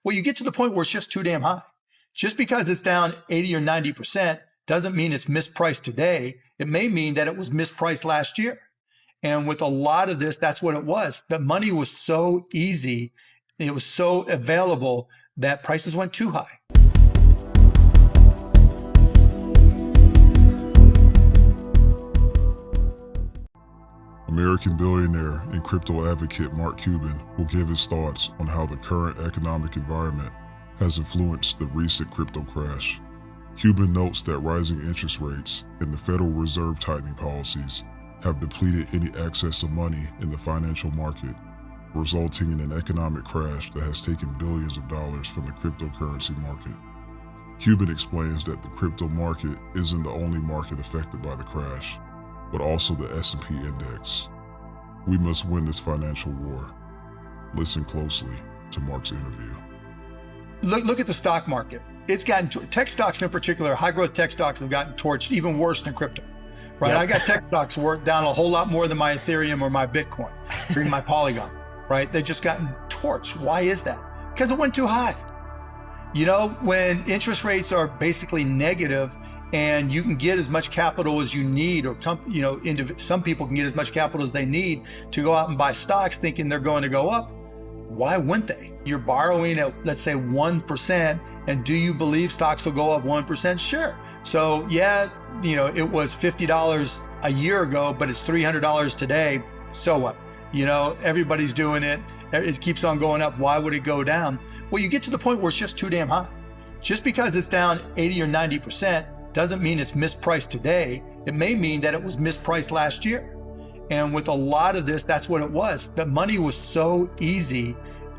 Well, you get to the point where it's just too damn high. Just because it's down 80 or 90% doesn't mean it's mispriced today. It may mean that it was mispriced last year. And with a lot of this, that's what it was. The money was so easy, it was so available that prices went too high. American billionaire and crypto advocate Mark Cuban will give his thoughts on how the current economic environment has influenced the recent crypto crash. Cuban notes that rising interest rates and the Federal Reserve tightening policies have depleted any excess of money in the financial market, resulting in an economic crash that has taken billions of dollars from the cryptocurrency market. Cuban explains that the crypto market isn't the only market affected by the crash, but also the S&P index. We must win this financial war. Listen closely to Mark's interview. Look at the stock market. It's gotten, tech stocks in particular, high growth tech stocks have gotten torched even worse than crypto, right? Yep. I got tech stocks worth down a whole lot more than my Ethereum or my Bitcoin, or my Polygon, right? They've just gotten torched. Why is that? Because it went too high. You know, when interest rates are basically negative and you can get as much capital as you need, or some people can get as much capital as they need to go out and buy stocks thinking they're going to go up, why wouldn't they? You're borrowing at, let's say, 1%, and do you believe stocks will go up 1%? Sure. So yeah, it was $50 a year ago, but it's $300 today. So what? Everybody's doing it. It keeps on going up. Why would it go down? Well, you get to the point where it's just too damn high. Just because it's down 80 or 90% doesn't mean it's mispriced today. It may mean that it was mispriced last year. And with a lot of this, that's what it was. The money was so easy,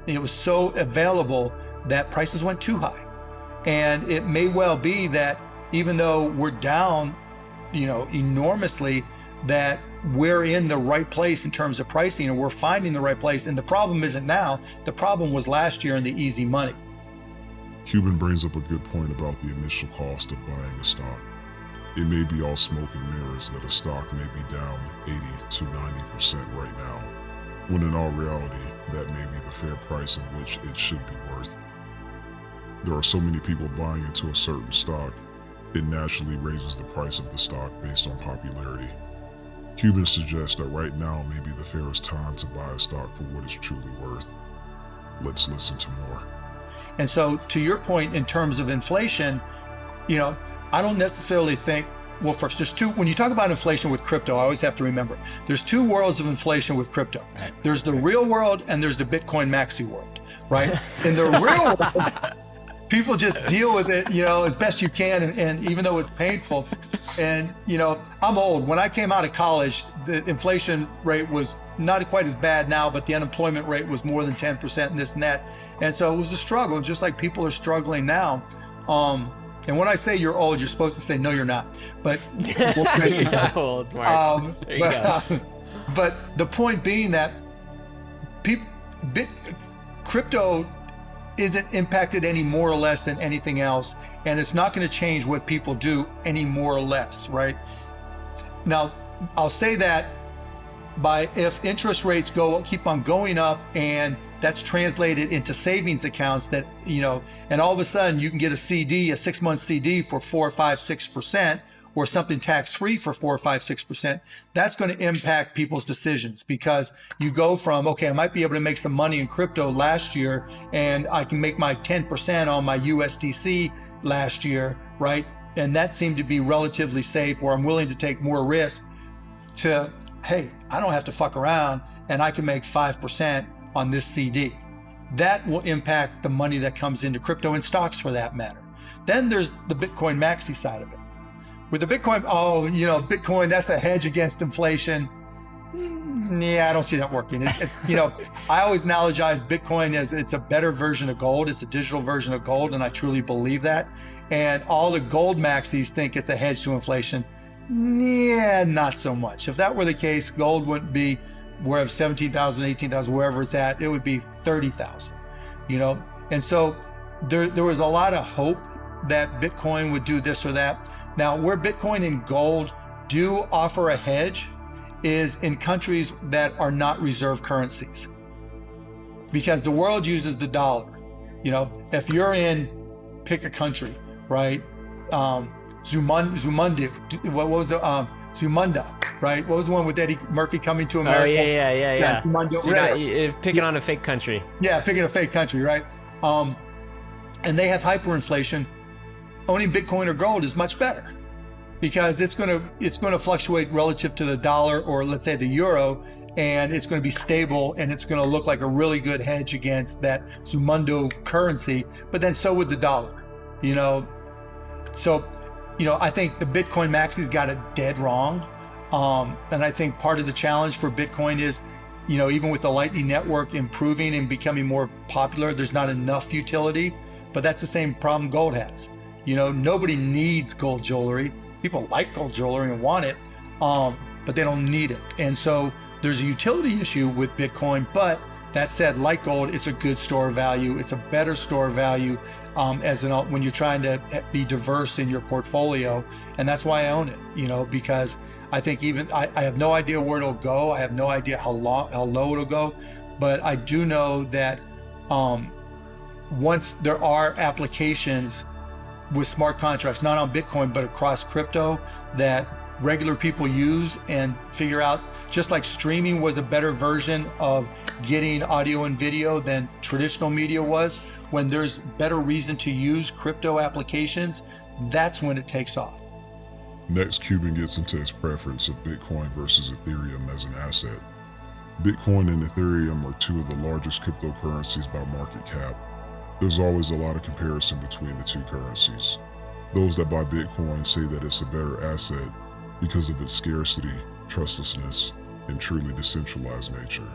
it was so available that prices went too high. And it may well be that even though we're down, enormously, that we're in the right place in terms of pricing, and we're finding the right place. And the problem isn't now, the problem was last year in the easy money. Cuban brings up a good point about the initial cost of buying a stock. It may be all smoke and mirrors that a stock may be down 80 to 90% right now, when in all reality, that may be the fair price at which it should be worth. There are so many people buying into a certain stock, it naturally raises the price of the stock based on popularity. Cuban suggests that right now may be the fairest time to buy a stock for what it's truly worth. Let's listen to more. And so to your point, in terms of inflation, I don't necessarily think, well, first, there's two, when you talk about inflation with crypto, I always have to remember, there's two worlds of inflation with crypto. There's the real world and there's the Bitcoin maxi world, right? In the real world, people just deal with it, as best you can, and even though it's painful. And, I'm old. When I came out of college, the inflation rate was not quite as bad now, but the unemployment rate was more than 10% and this and that. And so it was a struggle, just like people are struggling now. And when I say you're old, you're supposed to say, no, you're not. But you're not old, Mark. There you go. But the point being that crypto isn't impacted any more or less than anything else. And it's not going to change what people do any more or less, right? Now, I'll say that if interest rates keep on going up, and that's translated into savings accounts that, and all of a sudden you can get a 6-month CD for 4, 5, 6%, or something tax-free for 4, 5, 6%, that's going to impact people's decisions, because you go from, okay, I might be able to make some money in crypto last year, and I can make my 10% on my USDC last year, right? And that seemed to be relatively safe, where I'm willing to take more risk, to, hey, I don't have to fuck around and I can make 5% on this CD. That will impact the money that comes into crypto and stocks, for that matter. Then there's the Bitcoin maxi side of it. With the Bitcoin, Bitcoin, that's a hedge against inflation. Yeah, I don't see that working. I always analogize Bitcoin as it's a better version of gold. It's a digital version of gold, and I truly believe that. And all the gold maxis think it's a hedge to inflation. Yeah, not so much. If that were the case, gold wouldn't be wherever 17,000, 18,000, wherever it's at, it would be 30,000, And so there was a lot of hope that Bitcoin would do this or that. Now, where Bitcoin and gold do offer a hedge is in countries that are not reserve currencies, because the world uses the dollar. If you're in, pick a country, right? Zumundi, what was the Zumunda, right? What was the one with Eddie Murphy coming to America? Oh yeah. Zumundo, So you're picking on a fake country. Yeah, picking a fake country, right? And they have hyperinflation. Owning Bitcoin or gold is much better because it's going to fluctuate relative to the dollar, or let's say the euro, and it's going to be stable, and it's going to look like a really good hedge against that Zumundo currency. But then so would the dollar, So, I think the Bitcoin maxis got it dead wrong. And I think part of the challenge for Bitcoin is, even with the Lightning Network improving and becoming more popular, there's not enough utility. But that's the same problem gold has. Nobody needs gold jewelry. People like gold jewelry and want it, but they don't need it. And so there's a utility issue with Bitcoin. But that said, like gold, it's a good store of value. It's a better store of value when you're trying to be diverse in your portfolio. And that's why I own it, because I think I have no idea where it'll go. I have no idea how low it'll go. But I do know that once there are applications with smart contracts, not on Bitcoin, but across crypto, that regular people use and figure out, just like streaming was a better version of getting audio and video than traditional media was, when there's better reason to use crypto applications, that's when it takes off. Next, Cuban gets into his preference of Bitcoin versus Ethereum as an asset. Bitcoin and Ethereum are two of the largest cryptocurrencies by market cap. There's always a lot of comparison between the two currencies. Those that buy Bitcoin say that it's a better asset because of its scarcity, trustlessness, and truly decentralized nature.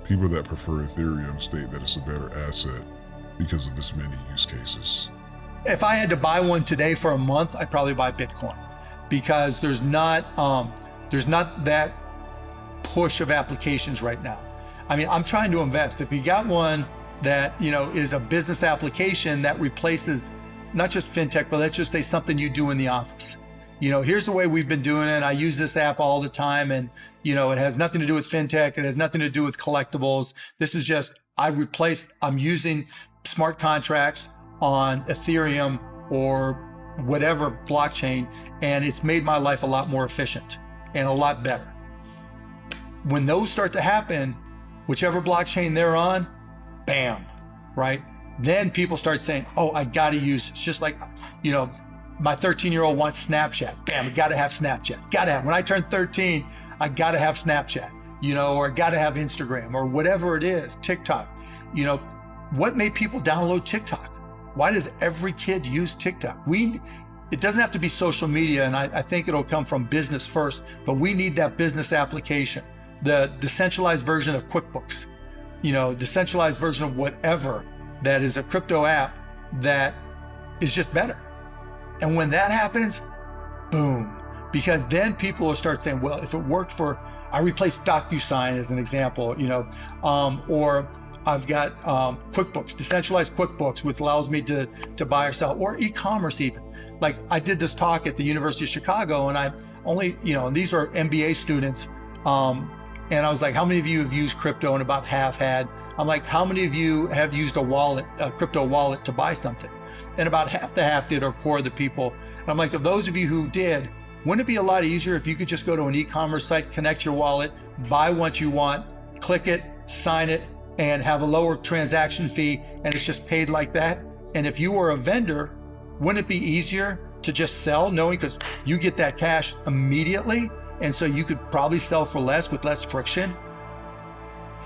People that prefer Ethereum state that it's a better asset because of its many use cases. If I had to buy one today for a month, I'd probably buy Bitcoin, because there's not that push of applications right now. I mean, I'm trying to invest. If you got one that is a business application that replaces not just fintech, but let's just say something you do in the office. Here's the way we've been doing it. I use this app all the time, and it has nothing to do with fintech. It has nothing to do with collectibles. This is just, I'm using smart contracts on Ethereum or whatever blockchain, and it's made my life a lot more efficient and a lot better. When those start to happen, whichever blockchain they're on, bam, right? Then people start saying, oh, I got to use, it's just like, my 13-year-old wants Snapchat. Bam, I got to have Snapchat. Got to have, when I turn 13, I got to have Snapchat, or got to have Instagram or whatever it is, TikTok. What made people download TikTok? Why does every kid use TikTok? It doesn't have to be social media, and I think it'll come from business first, but we need that business application, the decentralized version of QuickBooks, decentralized version of whatever that is a crypto app that is just better. And when that happens, boom, because then people will start saying, well, if it worked I replaced DocuSign as an example, or I've got QuickBooks, decentralized QuickBooks, which allows me to buy or sell, or e-commerce even. Like I did this talk at the University of Chicago, and I only, and these are MBA students, and I was like, how many of you have used crypto? And about half had. I'm like, how many of you have used a crypto wallet to buy something? And about half did, or core of the people. And I'm like, of those of you who did, wouldn't it be a lot easier if you could just go to an e-commerce site, connect your wallet, buy what you want, click it, sign it, and have a lower transaction fee, and it's just paid like that? And if you were a vendor, wouldn't it be easier to just sell, knowing, because you get that cash immediately, and so you could probably sell for less with less friction?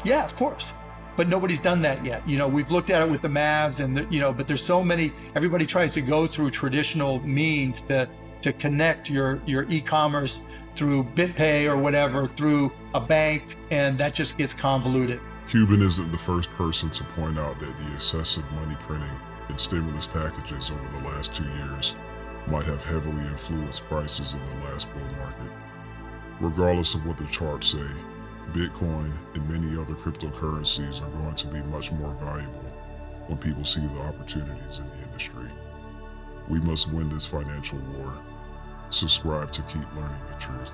Yeah, of course. But nobody's done that yet. We've looked at it with the Mavs, and but there's so many, everybody tries to go through traditional means to connect your e-commerce through BitPay or whatever, through a bank, and that just gets convoluted. Cuban isn't the first person to point out that the excessive money printing and stimulus packages over the last 2 years might have heavily influenced prices in the last bull market. Regardless of what the charts say, Bitcoin and many other cryptocurrencies are going to be much more valuable when people see the opportunities in the industry. We must win this financial war. Subscribe to keep learning the truth.